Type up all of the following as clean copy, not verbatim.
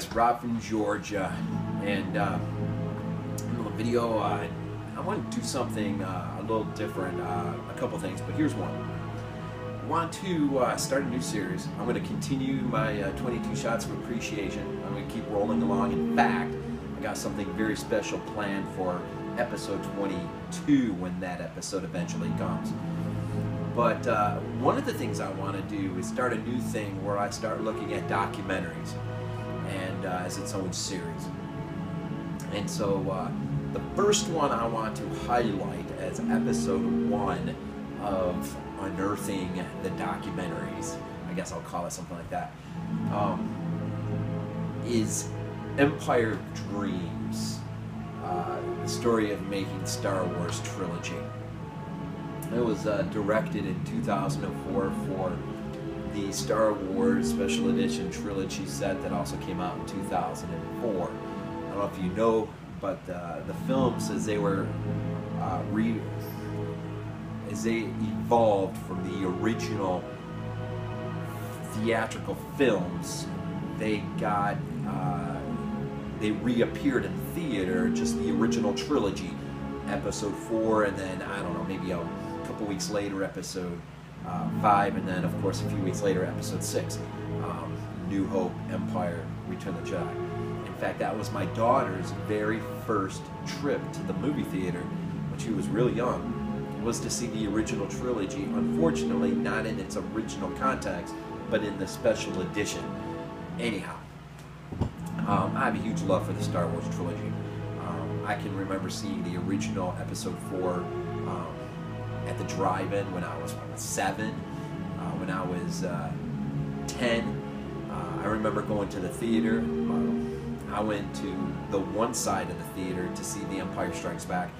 guys, Rob from Georgia, and in the video I want to do something a little different, a couple things, but here's one. I want to start a new series. I'm going to continue my 22 shots of appreciation. I'm going to keep rolling along. In fact, I got something very special planned for episode 22 when that episode eventually comes. But one of the things I want to do is start a new thing where I start looking at documentaries and as its own series. And so the first one I want to highlight as episode 1 of Unearthing the Documentaries, I guess I'll call it something like that, is Empire of Dreams, the story of making Star Wars Trilogy. It was directed in 2004 for the Star Wars Special Edition Trilogy set that also came out in 2004. I don't know if you know, but the films, as they were as they evolved from the original theatrical films, they got they reappeared in theater, just the original trilogy, episode 4, and then I don't know, maybe a couple weeks later episode 5, and then of course a few weeks later episode 6, New Hope, Empire, Return of the Jedi. In fact, that was my daughter's very first trip to the movie theater when she was really young, was to see the original trilogy. Unfortunately, not in its original context, but in the special edition. Anyhow, I have a huge love for the Star Wars trilogy. I can remember seeing the original episode 4 at the drive-in when I was 7, when I was 10. I remember going to the theater. I went to the one side of the theater to see The Empire Strikes Back,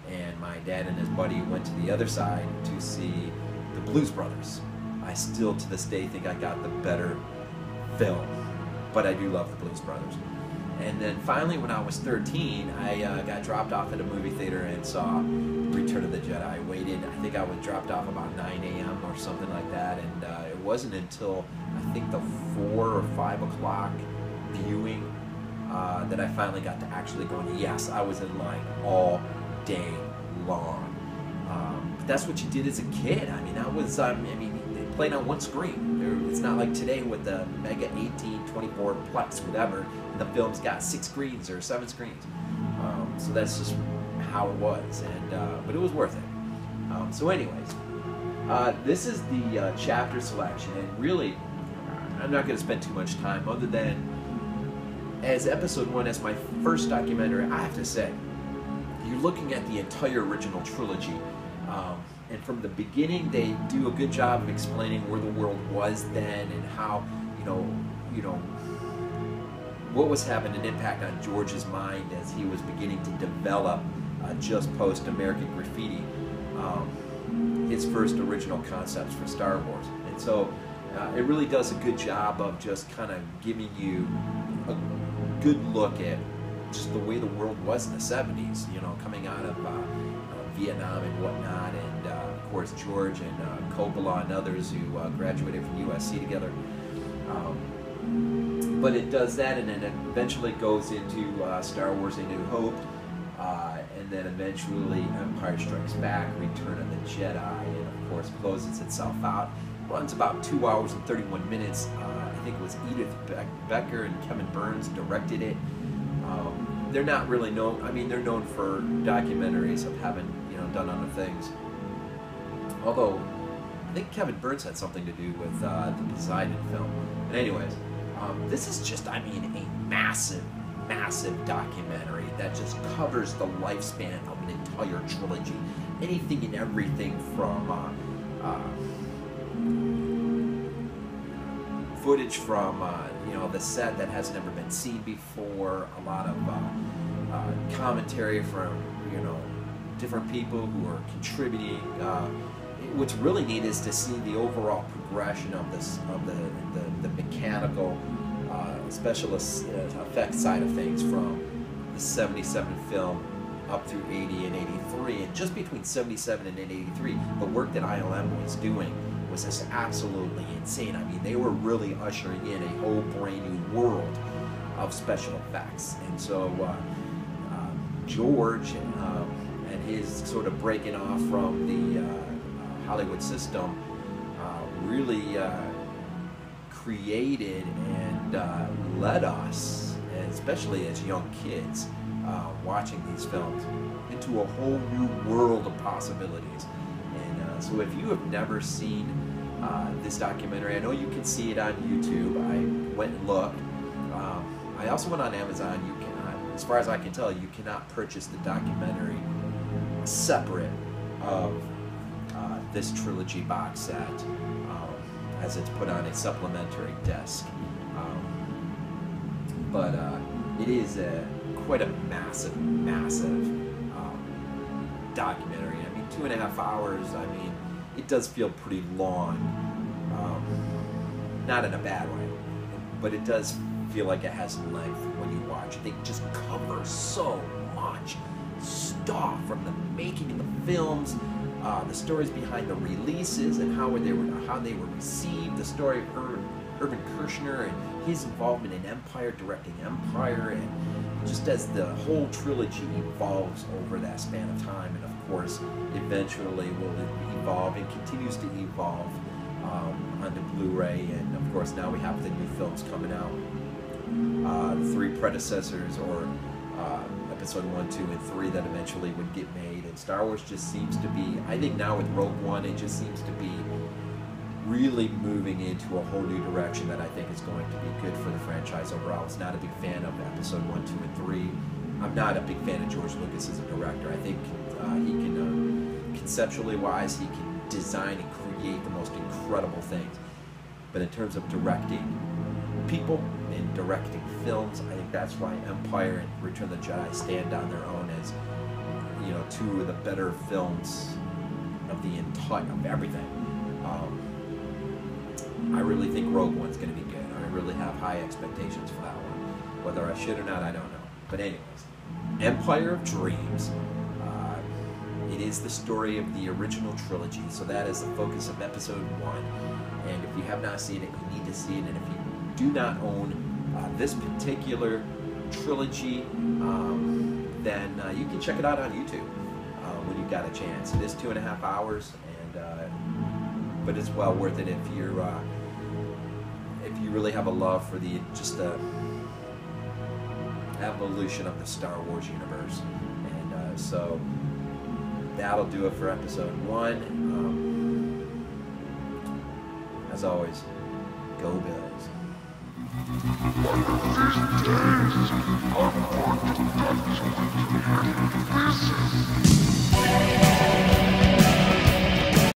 and my dad and his buddy went to the other side to see The Blues Brothers. I still to this day think I got the better film, but I do love The Blues Brothers. And then finally, when I was 13, I got dropped off at a movie theater and saw Return of the Jedi. I waited, I think I was dropped off about 9 a.m. or something like that, and it wasn't until I think the 4 or 5 o'clock viewing that I finally got to actually go in. Yes, I was in line all day long. But that's what you did as a kid. I mean, that was, I mean, they played on one screen. It's not like today with the Mega 18, 24 Plex, whatever. The film's got 6 screens or 7 screens. So that's just how it was, and but it was worth it. So anyways, this is the chapter selection, and really, I'm not going to spend too much time other than, as episode 1, as my first documentary, I have to say, you're looking at the entire original trilogy, and from the beginning they do a good job of explaining where the world was then and how, you know, what was having an impact on George's mind as he was beginning to develop, just post-American Graffiti, his first original concepts for Star Wars. And so it really does a good job of just kind of giving you a good look at just the way the world was in the 70s, you know, coming out of Vietnam and whatnot, and of course George and Coppola and others who graduated from USC together. But it does that, and then it eventually goes into Star Wars: A New Hope, and then eventually Empire Strikes Back, Return of the Jedi, and of course closes itself out. Runs about 2 hours and 31 minutes. I think it was Edith Becker and Kevin Burns directed it. They're not really known. I mean, they're known for documentaries of having, you know, done other things. Although I think Kevin Burns had something to do with the Poseidon film. But anyways, this is just, I mean, a massive, massive documentary that just covers the lifespan of an entire trilogy. Anything and everything from footage from you know, the set that has never been seen before, a lot of commentary from, you know, different people who are contributing. What's really neat is to see the overall progression of this, of the mechanical special effects side of things from the 77 film up through 80 and 83, and just between 77 and 83, the work that ILM was doing was just absolutely insane. I mean, they were really ushering in a whole brand new world of special effects. And so George and his sort of breaking off from the Hollywood system really created and led us, especially as young kids, watching these films, into a whole new world of possibilities. And so if you have never seen this documentary, I know you can see it on YouTube. I went and looked. I also went on Amazon. You cannot, as far as I can tell, you cannot purchase the documentary separate of this trilogy box set, as it's put on a supplementary disc. But it is quite a massive, massive documentary. I mean, 2.5 hours. I mean, it does feel pretty long, not in a bad way, but it does feel like it has length when you watch it. They just cover so much stuff, from the making of the films, the stories behind the releases and how they were received, the story of Irvin Kershner and his involvement in Empire, directing Empire, and just as the whole trilogy evolves over that span of time, and of course eventually will evolve and continues to evolve onto Blu-ray, and of course now we have the new films coming out, the 3 predecessors, or episode 1, 2, and 3 that eventually would get made. And Star Wars just seems to be, I think now with Rogue One, it just seems to be really moving into a whole new direction that I think is going to be good for the franchise overall. I was not a big fan of episode 1, 2, and 3. I'm not a big fan of George Lucas as a director. I think he can, conceptually wise, he can design and create the most incredible things. But in terms of directing people and directing films, I think that's why Empire and Return of the Jedi stand on their own as, you know, 2 of the better films of the entire, of everything. I really think Rogue One's going to be good. I really have high expectations for that one. Whether I should or not, I don't know. But anyways, Empire of Dreams. It is the story of the original trilogy, so that is the focus of episode 1. And if you have not seen it, you need to see it. And if you do not own this particular trilogy, then you can check it out on YouTube when you've got a chance. It is 2.5 hours, and but it's well worth it if you really have a love for the evolution of the Star Wars universe. And so that'll do it for episode 1. As always, go Bills. One of these days, I'm going to